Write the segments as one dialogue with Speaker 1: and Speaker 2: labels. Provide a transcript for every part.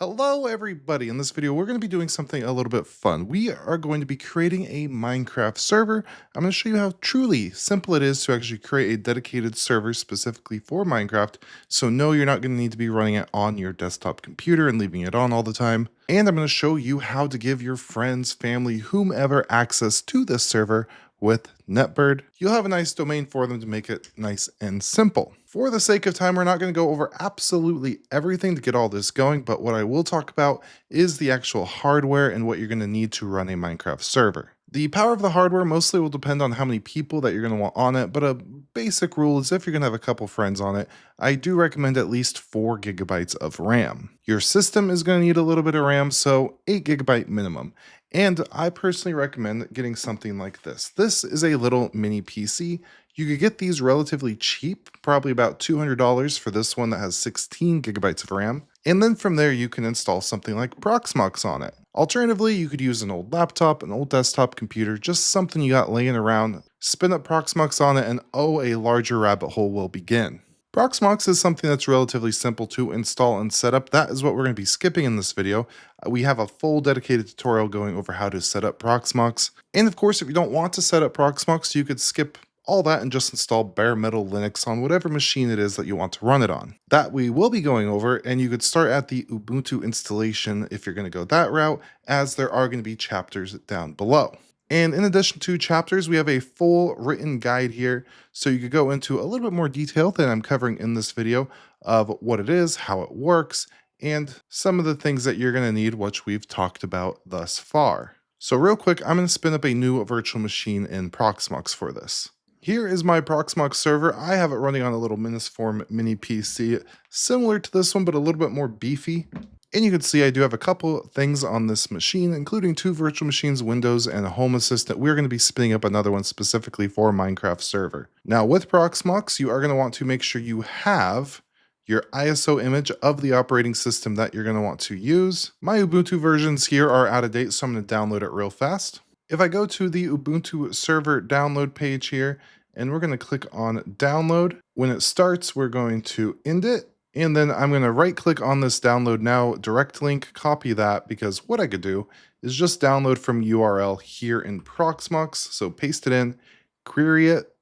Speaker 1: Hello everybody, in this video we're going to be doing something a little bit fun. We are going to be creating a Minecraft server. I'm going to show you how truly simple it is to actually create a dedicated server specifically for Minecraft. So no, you're not going to need to be running it on your desktop computer and leaving it on all the time. And I'm going to show you how to give your friends, family, whomever access to this server with NetBird. You'll have a nice domain for them to make it nice and simple. For the sake of time, we're not going to go over absolutely everything to get all this going, but what I will talk about is the actual hardware and what you're going to need to run a Minecraft server. The power of the hardware mostly will depend on how many people that you're going to want on it, but a basic rule is if you're going to have a couple friends on it, I do recommend at least 4 gigabytes of RAM. Your system is going to need a little bit of RAM, so 8 gigabyte minimum. And I personally recommend getting something like this. This is a little mini PC. You could get these relatively cheap, probably about $200 for this one that has 16 gigabytes of RAM. And then from there, you can install something like Proxmox on it. Alternatively, you could use an old laptop, an old desktop computer, just something you got laying around, spin up Proxmox on it, and oh, a larger rabbit hole will begin. Proxmox is something that's relatively simple to install and set up. That is what we're going to be skipping in this video. We have a full dedicated tutorial going over how to set up Proxmox. And of course, if you don't want to set up Proxmox, you could skip all that and just install bare metal Linux on whatever machine it is that you want to run it on. That we will be going over, and you could start at the Ubuntu installation if you're going to go that route, as there are going to be chapters down below. And in addition to chapters, we have a full written guide here, so you could go into a little bit more detail than I'm covering in this video of what it is, how it works, and some of the things that you're going to need, which we've talked about thus far. So real quick, I'm going to spin up a new virtual machine in Proxmox for this. Here is my Proxmox server. I have it running on a little Miniform mini PC, similar to this one, but a little bit more beefy. And you can see I do have a couple things on this machine, including 2 virtual machines, Windows, and a Home Assistant. We're going to be spinning up another one specifically for Minecraft server. Now with Proxmox, you are going to want to make sure you have your ISO image of the operating system that you're going to want to use. My Ubuntu versions here are out of date, so I'm going to download it real fast. If I go to the Ubuntu server download page here, and we're going to click on download, when it starts, we're going to end it. And then I'm going to right click on this download now, direct link, copy that, because what I could do is just download from URL here in Proxmox. So paste it in, query it,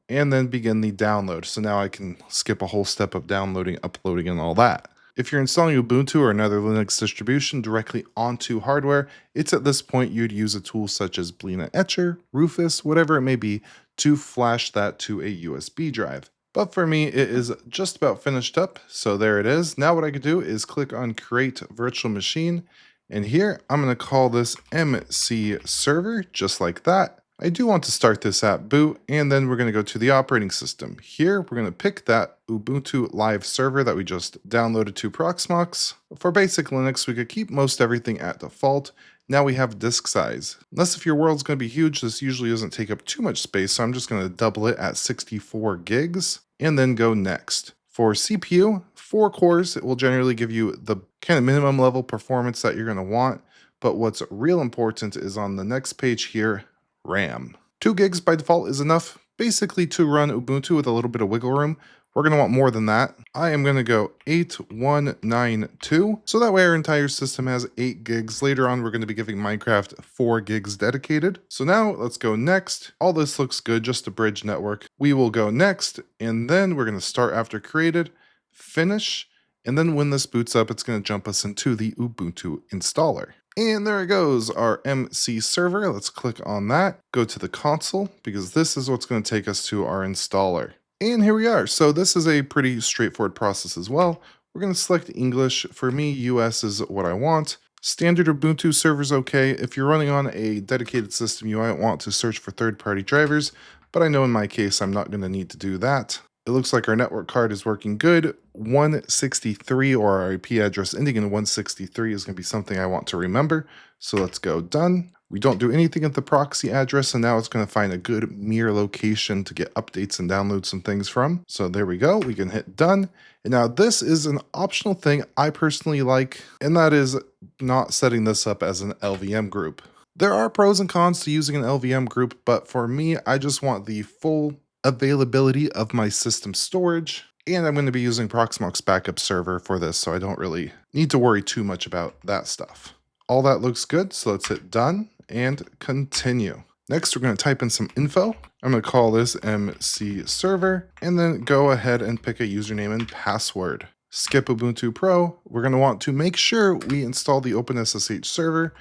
Speaker 1: and then begin the download. So now I can skip a whole step of downloading, uploading, and all that. If you're installing Ubuntu or another Linux distribution directly onto hardware, it's at this point you'd use a tool such as Blina Etcher, Rufus, whatever it may be, to flash that to a USB drive. But for me, it is just about finished up, so there it is. Now what I could do is click on Create Virtual Machine, and here I'm going to call this MC Server, just like that. I do want to start this at boot, and then we're going to go to the operating system. Here, we're going to pick that Ubuntu Live server that we just downloaded to Proxmox. For basic Linux, we could keep most everything at default. Now we have disk size. Unless if your world's going to be huge, this usually doesn't take up too much space, so I'm just going to double it at 64 gigs, and then go next. For CPU, 4 cores, it will generally give you the kind of minimum level performance that you're going to want, but what's real important is on the next page here, RAM. 2 gigs by default is enough, basically to run Ubuntu with a little bit of wiggle room. We're going to want more than that. I am going to go 8192, so that way our entire system has 8 gigs. Later on, we're going to be giving Minecraft 4 gigs dedicated. So now let's go next. All this looks good, just a bridge network. We will go next, and then we're going to start after created, finish, and then when this boots up, it's going to jump us into the Ubuntu installer. And there it goes, our MC server. Let's click on that, go to the console, because this is what's going to take us to our installer. And here we are. So this is a pretty straightforward process as well. We're going to select English. For me, US is what I want. Standard Ubuntu server's okay. If you're running on a dedicated system, you might want to search for third-party drivers, but I know in my case, I'm not going to need to do that. It looks like our network card is working good. 163, or our IP address ending in 163 is going to be something I want to remember. So let's go done. We don't do anything at the proxy address, and now it's going to find a good mirror location to get updates and download some things from. So there we go. We can hit done. And now this is an optional thing I personally like, and that is not setting this up as an LVM group. There are pros and cons to using an LVM group, but for me, I just want the full availability of my system storage. And I'm going to be using Proxmox backup server for this, so I don't really need to worry too much about that stuff. All that looks good, so let's hit done and continue. Next, we're going to type in some info. I'm going to call this MC server, and then go ahead and pick a username and password. Skip Ubuntu Pro. We're going to want to make sure we install the OpenSSH server,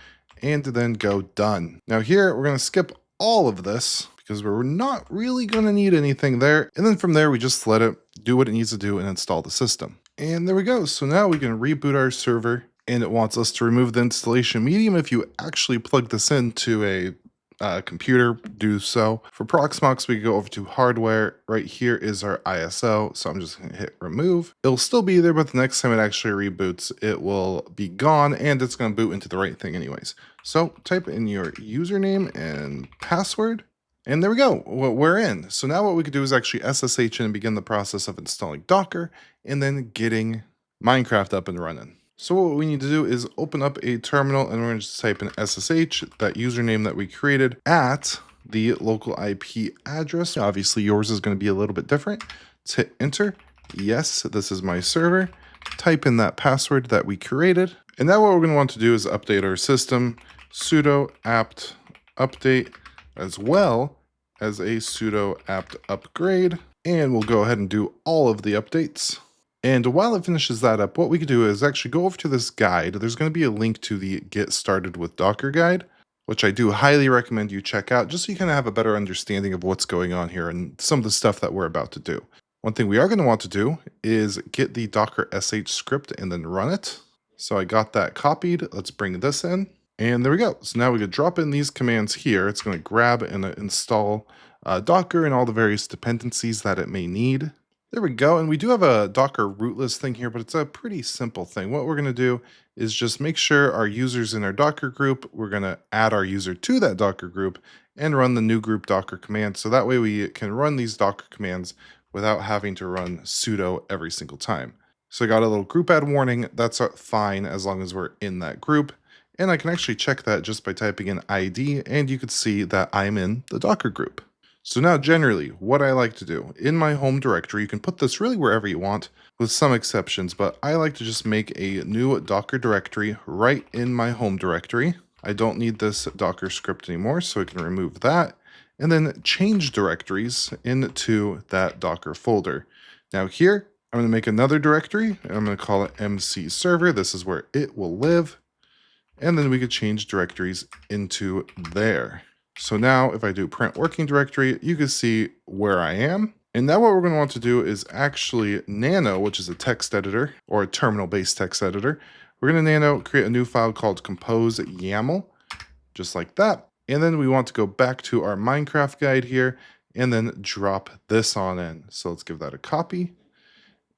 Speaker 1: and then go done. Now here, we're going to skip all of this because we're not really going to need anything there. And then from there, we just let it do what it needs to do and install the system. And there we go. So now we can reboot our server, and it wants us to remove the installation medium. If you actually plug this into a computer, do so. For Proxmox, we go over to hardware. Right here is our ISO, so I'm just going to hit remove. It'll still be there, but the next time it actually reboots, it will be gone, and it's going to boot into the right thing anyways. So type in your username and password, and there we go, we're in. So now what we could do is actually SSH in and begin the process of installing Docker, and then getting Minecraft up and running. So what we need to do is open up a terminal, and we're going to just type in SSH, that username that we created, at the local IP address. Obviously yours is going to be a little bit different. Let's hit enter. Yes, this is my server. Type in that password that we created. And now what we're going to want to do is update our system, sudo apt update, as well as a sudo apt upgrade. And we'll go ahead and do all of the updates. And while it finishes that up, what we could do is actually go over to this guide. There's going to be a link to the Get Started with Docker guide, which I do highly recommend you check out, just so you kind of have a better understanding of what's going on here and some of the stuff that we're about to do. One thing we are going to want to do is get the Docker sh script and then run it. So I got that copied. Let's bring this in. And there we go. So now we could drop in these commands here. It's going to grab and install Docker and all the various dependencies that it may need. There we go, and we do have a Docker root list thing here, but it's a pretty simple thing. What we're going to do is just make sure our user's in our Docker group. We're going to add our user to that Docker group and run the new group Docker command. So that way we can run these Docker commands without having to run sudo every single time. So I got a little group add warning. That's fine as long as we're in that group. And I can actually check that just by typing in ID, and you could see that I'm in the Docker group. So now generally, what I like to do, in my home directory, you can put this really wherever you want, with some exceptions, but I like to just make a new Docker directory right in my home directory. I don't need this Docker script anymore, so I can remove that, and then change directories into that Docker folder. Now here, I'm going to make another directory, and I'm going to call it MC server. This is where it will live, and then we could change directories into there. So now if I do print working directory, you can see where I am. And now what we're going to want to do is actually nano, which is a text editor or a terminal-based text editor. We're going to nano create a new file called compose YAML, just like that. And then we want to go back to our Minecraft guide here and then drop this on in. So let's give that a copy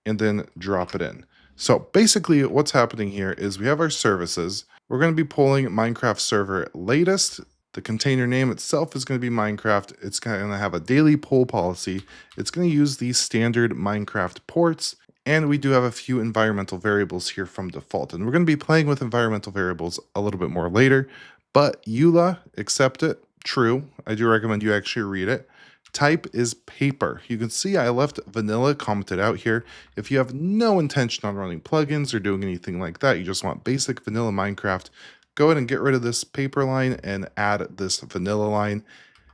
Speaker 1: and then drop it in. So basically what's happening here is we have our services. We're going to be pulling Minecraft server latest. The container name itself is going to be Minecraft. It's going to have a daily pull policy. It's going to use these standard Minecraft ports. And we do have a few environmental variables here from default. And we're going to be playing with environmental variables a little bit more later. But EULA, accept it, true. I do recommend you actually read it. Type is paper. You can see I left vanilla commented out here. If you have no intention on running plugins or doing anything like that, you just want basic vanilla Minecraft, go ahead and get rid of this paper line and add this vanilla line.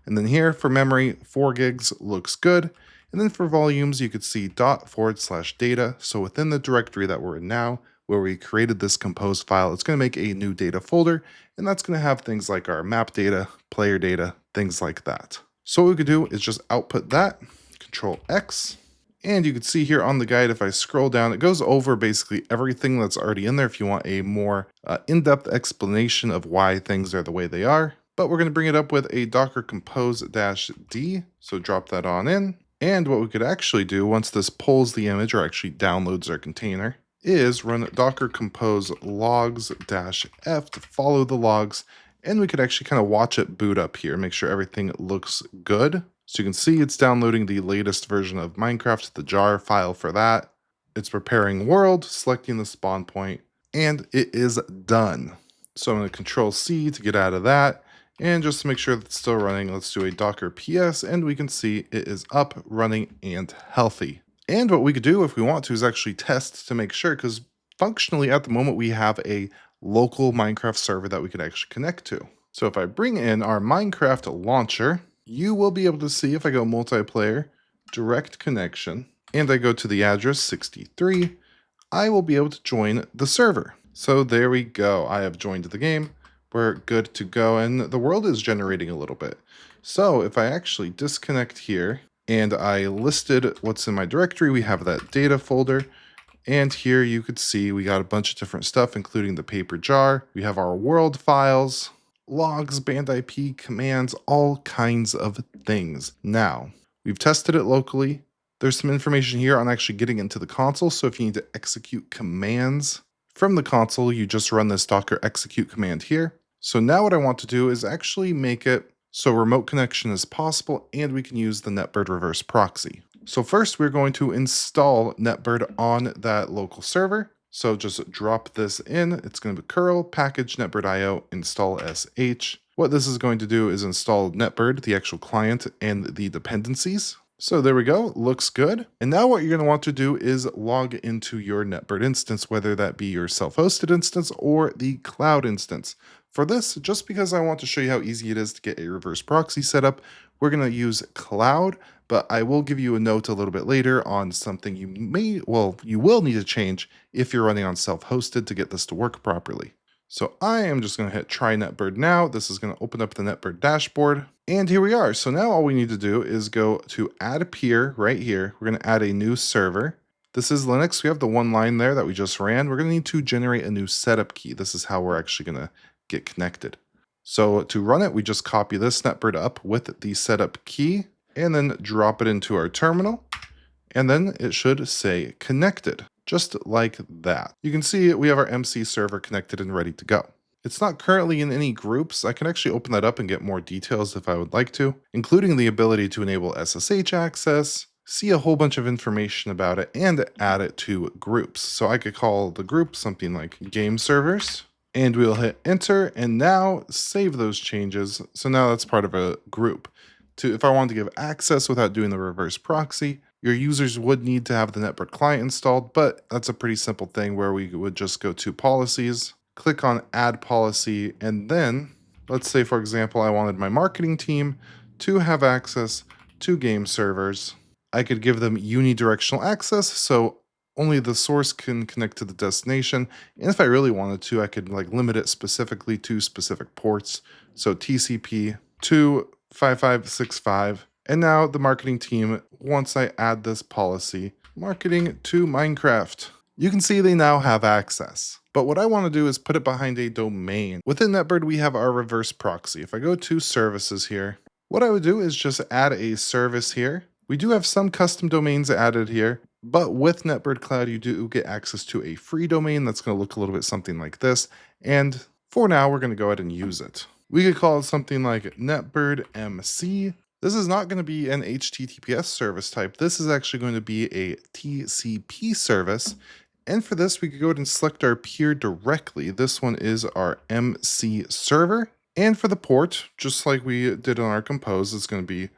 Speaker 1: And then here for memory, 4 gigs looks good. And then for volumes, you could see ./data. So within the directory that we're in now, where we created this compose file, it's going to make a new data folder. And that's going to have things like our map data, player data, things like that. So what we could do is just output that, Control X. And you can see here on the guide, if I scroll down, it goes over basically everything that's already in there if you want a more in-depth explanation of why things are the way they are. But we're going to bring it up with a docker compose-d, so drop that on in. And what we could actually do once this pulls the image or actually downloads our container is run docker compose logs-f to follow the logs. And we could actually kind of watch it boot up here, make sure everything looks good. So you can see it's downloading the latest version of Minecraft, the jar file for that. It's preparing world, selecting the spawn point, and it is done. So I'm going to Control C to get out of that. And just to make sure that it's still running, let's do a docker ps, and we can see it is up, running, and healthy. And what we could do if we want to is actually test to make sure, because functionally at the moment we have a local Minecraft server that we could actually connect to. So if I bring in our Minecraft launcher, you will be able to see if I go multiplayer, direct connection, and I go to the address 63, I will be able to join the server. So there we go. I have joined the game. We're good to go. And the world is generating a little bit. So if I actually disconnect here and I listed what's in my directory, we have that data folder. And here you could see we got a bunch of different stuff, including the paper jar. We have our world files, logs, band IP, commands, all kinds of things. Now, we've tested it locally. There's some information here on actually getting into the console. So if you need to execute commands from the console, you just run this docker execute command here. So now what I want to do is actually make it so remote connection is possible and we can use the NetBird reverse proxy. So first we're going to install NetBird on that local server. So just drop this in. It's going to be curl package netbird.io install sh. What this is going to do is install NetBird, the actual client, and the dependencies. So there we go, looks good. And now what you're going to want to do is log into your NetBird instance, whether that be your self-hosted instance or the cloud instance. For this, just because I want to show you how easy it is to get a reverse proxy set up, we're going to use cloud, but I will give you a note a little bit later on something you will need to change if you're running on self-hosted to get this to work properly. So I am just going to hit try NetBird now. This is going to open up the NetBird dashboard. And here we are. So now all we need to do is go to add a peer right here. We're going to add a new server. This is Linux. We have the one line there that we just ran. We're going to need to generate a new setup key. This is how we're actually going to get connected. So to run it, we just copy this NetBird up with the setup key and then drop it into our terminal. And then it should say connected, just like that. You can see we have our MC server connected and ready to go. It's not currently in any groups. I can actually open that up and get more details if I would like to, including the ability to enable SSH access, see a whole bunch of information about it, and add it to groups. So I could call the group something like game servers, and we'll hit enter and now save those changes. So now that's part of a group. If I wanted to give access without doing the reverse proxy, your users would need to have the NetBird client installed, but that's a pretty simple thing where we would just go to policies, click on add policy, and then let's say, for example, I wanted my marketing team to have access to game servers. I could give them unidirectional access, so only the source can connect to the destination. And if I really wanted to, I could limit it specifically to specific ports. So TCP to 5565. And now the marketing team, once I add this policy, marketing to Minecraft, you can see they now have access. But what I want to do is put it behind a domain. Within NetBird, we have our reverse proxy. If I go to services here, what I would do is just add a service here. We do have some custom domains added here, but with NetBird Cloud, you do get access to a free domain that's going to look a little bit something like this. And for now, we're going to go ahead and use it. We could call it something like NetBird MC. This is not going to be an HTTPS service type. This is actually going to be a TCP service. And for this, we could go ahead and select our peer directly. This one is our MC server. And for the port, just like we did on our compose, it's going to be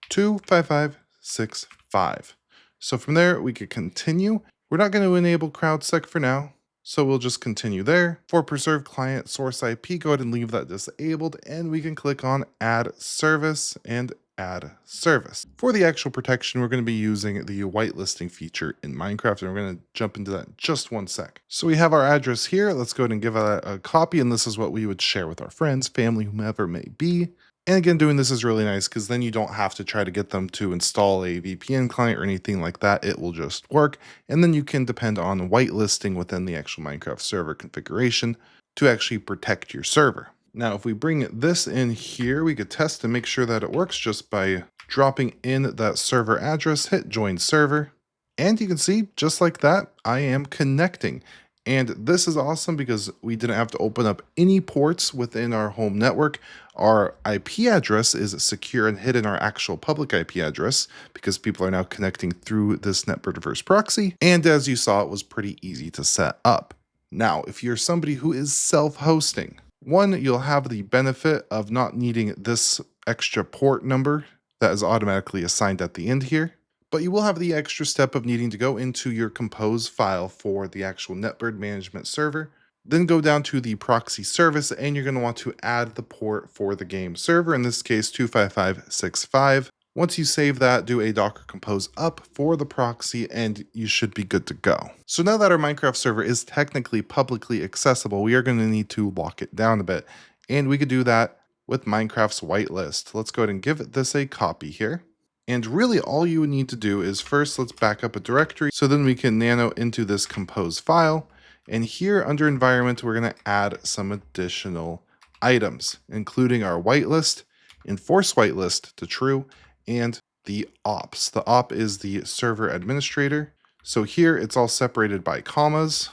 Speaker 1: 25565. So from there, we could continue. We're not going to enable CrowdSec for now, so we'll just continue there. For preserve client source IP, go ahead and leave that disabled, and we can click on add service and add service. For the actual protection, we're going to be using the whitelisting feature in Minecraft, and we're going to jump into that in just one sec. So we have our address here. Let's go ahead and give it a copy, and this is what we would share with our friends, family, whomever it may be. And again, doing this is really nice because then you don't have to try to get them to install a VPN client or anything like that. It will just work. And then you can depend on whitelisting within the actual Minecraft server configuration to actually protect your server. Now, if we bring this in here, we could test and make sure that it works just by dropping in that server address, hit join server. And you can see just like that, I am connecting. And this is awesome because we didn't have to open up any ports within our home network. Our IP address is secure and hidden our actual public IP address because people are now connecting through this NetBird reverse proxy. And as you saw, it was pretty easy to set up. Now, if you're somebody who is self-hosting, one, you'll have the benefit of not needing this extra port number that is automatically assigned at the end here. But you will have the extra step of needing to go into your compose file for the actual NetBird management server, then go down to the proxy service, and you're going to want to add the port for the game server, in this case 25565. Once you save that, do a Docker compose up for the proxy and you should be good to go. So now that our Minecraft server is technically publicly accessible, we are going to need to lock it down a bit. And we could do that with Minecraft's whitelist. Let's go ahead and give this a copy here. And really all you would need to do is first let's back up a directory so then we can nano into this compose file. And here under environment, we're going to add some additional items, including our whitelist, enforce whitelist to true, and the ops. The op is the server administrator. So here it's all separated by commas.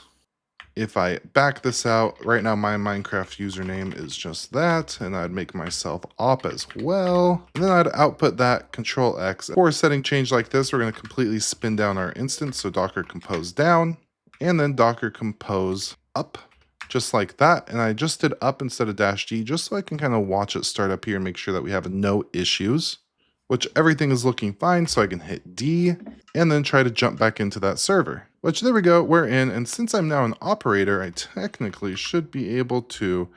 Speaker 1: If I back this out, right now my Minecraft username is just that, and I'd make myself op as well. And then I'd output that, Control X. For a setting change like this, we're going to completely spin down our instance. So Docker compose down, and then Docker compose up, just like that. And I just did up instead of -d, just so I can kind of watch it start up here and make sure that we have no issues, which everything is looking fine. So I can hit D and then try to jump back into that server, which there we go, we're in. And since I'm now an operator, I technically should be able to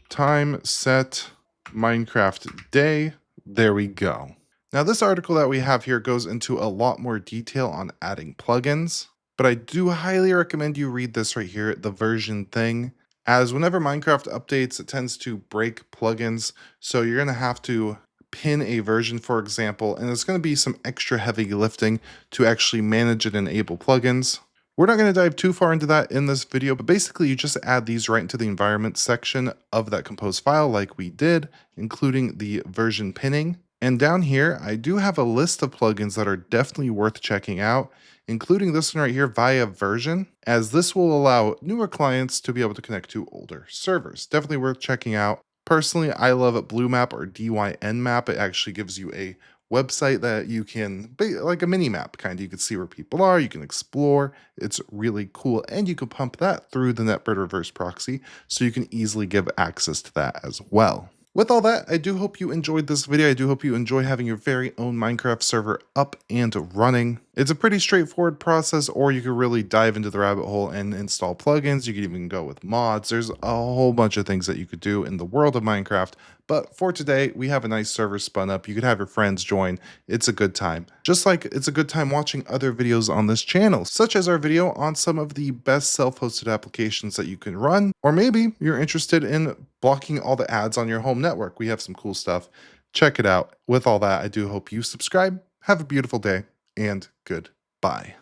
Speaker 1: time set Minecraft day. There we go. Now this article that we have here goes into a lot more detail on adding plugins, but I do highly recommend you read this right here, the version thing, as whenever Minecraft updates, it tends to break plugins. So you're going to have to pin a version, for example, and it's going to be some extra heavy lifting to actually manage and enable plugins. We're not going to dive too far into that in this video, but basically you just add these right into the environment section of that compose file like we did, including the version pinning. And down here, I do have a list of plugins that are definitely worth checking out, including this one right here via version, as this will allow newer clients to be able to connect to older servers. Definitely worth checking out. Personally, I love Blue Map or DYN Map. It actually gives you a website that you can, like a mini map kind of, you can see where people are, you can explore. It's really cool. And you can pump that through the NetBird reverse proxy, so you can easily give access to that as well. With all that, I do hope you enjoyed this video. I do hope you enjoy having your very own Minecraft server up and running. It's a pretty straightforward process, or you could really dive into the rabbit hole and install plugins. You could even go with mods. There's a whole bunch of things that you could do in the world of Minecraft. But for today, we have a nice server spun up. You could have your friends join. It's a good time. Just like it's a good time watching other videos on this channel, such as our video on some of the best self-hosted applications that you can run. Or maybe you're interested in blocking all the ads on your home network. We have some cool stuff. Check it out. With all that, I do hope you subscribe. Have a beautiful day and goodbye.